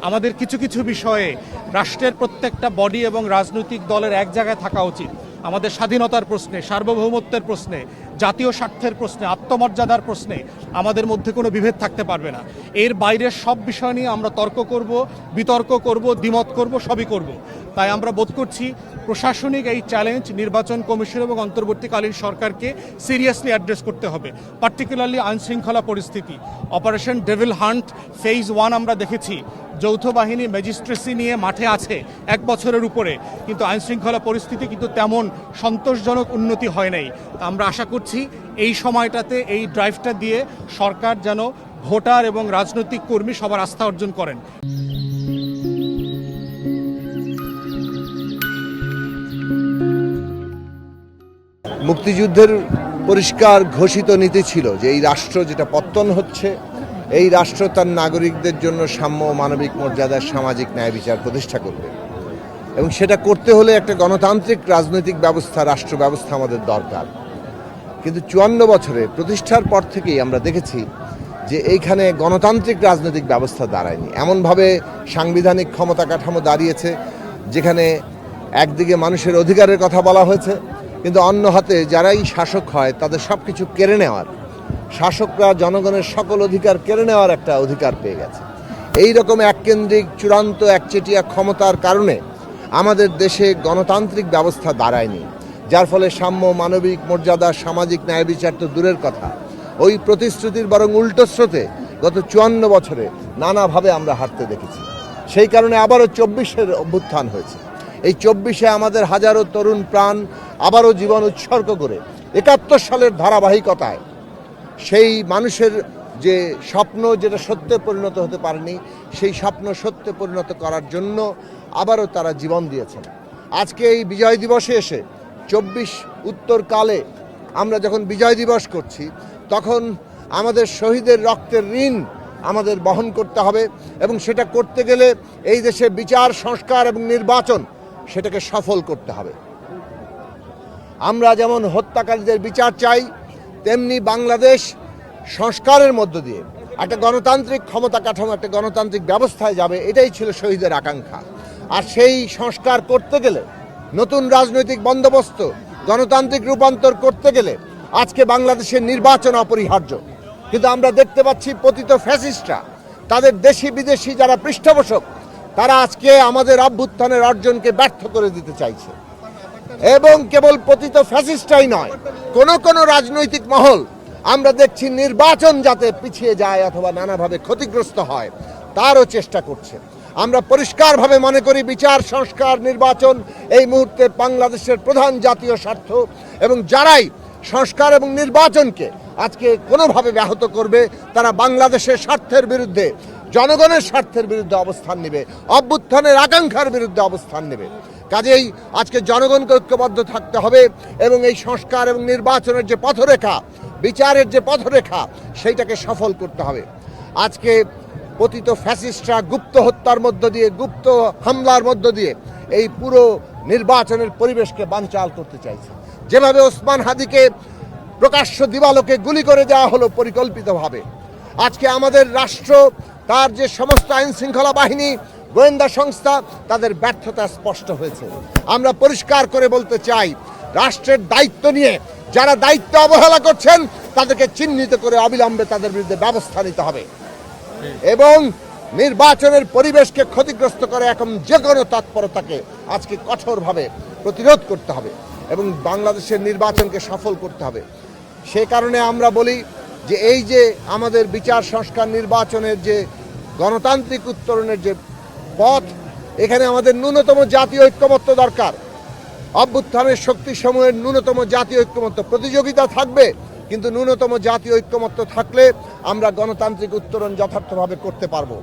আমাদের কিছু কিছু বিষয়ে রাষ্ট্রের প্রত্যেকটা বডি এবং রাজনৈতিক দলের এক জায়গায় থাকা উচিত। আমাদের স্বাধীনতার প্রশ্নে, সার্বভৌমত্বের প্রশ্নে, জাতীয় স্বার্থের প্রশ্নে, আত্মমর্যাদার প্রশ্নে আমাদের মধ্যে কোনো বিভেদ থাকতে পারবে না। এর বাইরের সব বিষয় নিয়ে আমরা তর্ক করব, বিতর্ক করব, দ্বিমত করব, সবই করব। তাই আমরা বোধ করছি প্রশাসনিক এই চ্যালেঞ্জ নির্বাচন কমিশন এবং অন্তর্বর্তীকালীন সরকারকে সিরিয়াসলি অ্যাড্রেস করতে হবে। পার্টিকুলারলি আইনশৃঙ্খলা পরিস্থিতি, অপারেশন ডেভিল হান্ট ফেজ 1 আমরা দেখেছি, যৌথ বাহিনী ম্যাজিস্ট্রেসি নিয়ে মাঠে আছে 1 বছরের উপরে, কিন্তু আইনশৃঙ্খলা পরিস্থিতি কিন্তু তেমন সন্তোষজনক উন্নতি হয় নাই। আমরা আশা করছি এই সময়টাতে এই ড্রাইভটা দিয়ে সরকার যেন ভোটার এবং রাজনৈতিক কর্মী সবার আস্থা অর্জন করেন। মুক্তিযুদ্ধের পরিষ্কার ঘোষিত নীতি ছিল যে এই রাষ্ট্র যেটা পত্তন হচ্ছে, এই রাষ্ট্র তার নাগরিকদের জন্য সাম্য, মানবিক মর্যাদার, সামাজিক ন্যায় বিচার প্রতিষ্ঠা করবে, এবং সেটা করতে হলে একটা গণতান্ত্রিক রাজনৈতিক ব্যবস্থা, রাষ্ট্র ব্যবস্থা আমাদের দরকার। কিন্তু 54 বছরে প্রতিষ্ঠার পর থেকেই আমরা দেখেছি যে এইখানে গণতান্ত্রিক রাজনৈতিক ব্যবস্থা দাঁড়ায়নি। এমনভাবে সাংবিধানিক ক্ষমতা কাঠামো দাঁড়িয়েছে যেখানে একদিকে মানুষের অধিকারের কথা বলা হয়েছে, কিন্তু অন্য হাতে যারাই শাসক হয় তাদের সব কিছু কেড়ে নেওয়ার, শাসকরা জনগণের সকল অধিকার কেড়ে নেওয়ার একটা অধিকার পেয়ে গেছে। এই রকম এককেন্দ্রিক চূড়ান্ত একচেটিয়া ক্ষমতার কারণে আমাদের দেশে গণতান্ত্রিক ব্যবস্থা দাঁড়ায়নি, যার ফলে সাম্য, মানবিক মর্যাদা, সামাজিক ন্যায় বিচার তো দূরের কথা, ওই প্রতিশ্রুতির বরং উল্টো স্রোতে গত 54 বছরে নানাভাবে আমরা হাঁটতে দেখেছি। সেই কারণে আবারও 24-এর অভ্যুত্থান হয়েছে। এই 24-এ আমাদের হাজারো তরুণ প্রাণ আবারও জীবন উৎসর্গ করে 71 সালের ধারাবাহিকতায় সেই মানুষের যে স্বপ্ন, যেটা সত্যে পরিণত হতে পারেনি, সেই স্বপ্ন সত্যে পরিণত করার জন্য আবারও তারা জীবন দিয়েছেন। আজকে এই বিজয় দিবসে এসে 24 উত্তরকালে আমরা যখন বিজয় দিবস করছি, তখন আমাদের শহীদের রক্তের ঋণ আমাদের বহন করতে হবে, এবং সেটা করতে গেলে এই দেশে বিচার, সংস্কার এবং নির্বাচন সেটাকে সফল করতে হবে। আমরা যেমন হত্যাকারীদের বিচার চাই, তেমনি বাংলাদেশ সংস্কারের মধ্য দিয়ে একটা গণতান্ত্রিক ক্ষমতা কাঠামো, একটা গণতান্ত্রিক ব্যবস্থায় যাবে, এটাই ছিল শহীদের আকাঙ্ক্ষা। আর সেই সংস্কার করতে গেলে, নতুন রাজনৈতিক বন্দোবস্ত, গণতান্ত্রিক রূপান্তর করতে গেলে আজকে বাংলাদেশের নির্বাচন অপরিহার্য। কিন্তু আমরা দেখতে পাচ্ছি পতিত ফ্যাসিস্টরা, তাদের দেশি বিদেশি যারা পৃষ্ঠপোষক, তারা আজকে আমাদের অভ্যুত্থানের অর্জনকে ব্যর্থ করে দিতে চাইছে। এবং কেবল পতিত ফ্যাসিস্টরাই নয়, কোন রাজনৈতিক মহল আমরা দেখছি নির্বাচন যাতে পিছিয়ে যায় অথবা নানাভাবে ক্ষতিগ্রস্ত হয় তারও চেষ্টা করছে। আমরা পরিষ্কারভাবে মনে করি বিচার, সংস্কার, নির্বাচন এই মুহূর্তে বাংলাদেশের প্রধান জাতীয় স্বার্থ, এবং যারাই সংস্কার এবং নির্বাচনকে আজকে কোনোভাবে ব্যাহত করবে তারা বাংলাদেশের স্বার্থের বিরুদ্ধে, জনগণের স্বার্থের বিরুদ্ধে অবস্থান নেবে, অভ্যুত্থানের আকাঙ্ক্ষার বিরুদ্ধে অবস্থান নেবে। কাজেই আজকে জনগণকে ঐক্যবদ্ধ থাকতে হবে, এবং এই সংস্কার এবং নির্বাচনের যে পথরেখা, বিচারের যে পথরেখা, সেইটাকে সফল করতে হবে। আজকে পতিত ফ্যাসিস্টরা গুপ্ত হত্যার মধ্য দিয়ে, গুপ্ত হামলার মধ্য দিয়ে এই পুরো নির্বাচনের পরিবেশকে বানচাল করতে চাইছে। যেভাবে ওসমান হাদিকে প্রকাশ্য দিবালোকে গুলি করে দেওয়া হলো পরিকল্পিতভাবে, আজকে আমাদের রাষ্ট্র, তার যে সমস্ত আইন শৃঙ্খলা বাহিনী, গোয়েন্দা সংস্থা, তাদের ব্যর্থতা স্পষ্ট হয়েছে। আমরা পরিষ্কার করে বলতে চাই, রাষ্ট্রের দায়িত্ব নিয়ে যারা দায়িত্ব অবহেলা করছেন তাদেরকে চিহ্নিত করে অবিলম্বে তাদের বিরুদ্ধে ব্যবস্থা নিতে হবে, এবং নির্বাচনের পরিবেশকে ক্ষতিগ্রস্ত করে এখন যে কোনো তৎপরতাকে আজকে কঠোরভাবে প্রতিরোধ করতে হবে, এবং বাংলাদেশের নির্বাচনকে সফল করতে হবে। সে কারণে আমরা বলি যে এই যে আমাদের বিচার, সংস্কার, নির্বাচনের যে গণতান্ত্রিক উত্তরণের যে পথ, এখানে আমাদের ন্যূনতম জাতীয় ঐক্যমত্য দরকার। অভ্যুত্থানের শক্তিসমূহের ন্যূনতম জাতীয় ঐক্যমত্য, প্রতিযোগিতা থাকবে, কিন্তু ন্যূনতম জাতীয় ঐক্যমত্য থাকলে আমরা গণতান্ত্রিক উত্তরণ যথার্থভাবে করতে পারবো।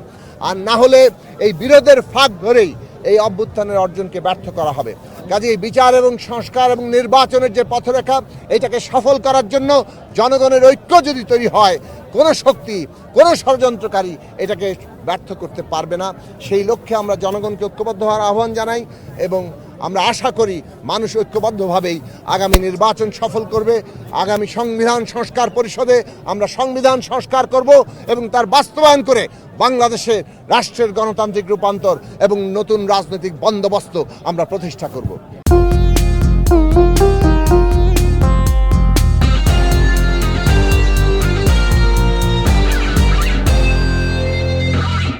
আর না হলে এই বিরোধের ফাঁক ধরেই এই অভ্যুত্থানের অর্জনকে ব্যর্থ করা হবে। কাজেই বিচার এবং সংস্কার এবং নির্বাচনের যে পথরেখা, এটাকে সফল করার জন্য জনগণের ঐক্য যদি তৈরি হয়, কোনো শক্তি, কোনো ষড়যন্ত্রকারী এটাকে ব্যর্থ করতে পারবে না। সেই লক্ষ্যে আমরা জনগণকে ঐক্যবদ্ধ হওয়ার আহ্বান জানাই, এবং আমরা আশা করি মানুষ ঐক্যবদ্ধভাবেই আগামী নির্বাচন সফল করবে। আগামী সংবিধান সংস্কার পরিষদে আমরা সংবিধান সংস্কার করব, এবং তার বাস্তবায়ন করে বাংলাদেশে রাষ্ট্রের গণতান্ত্রিক রূপান্তর এবং নতুন রাজনৈতিক বন্দোবস্ত আমরা প্রতিষ্ঠা করব।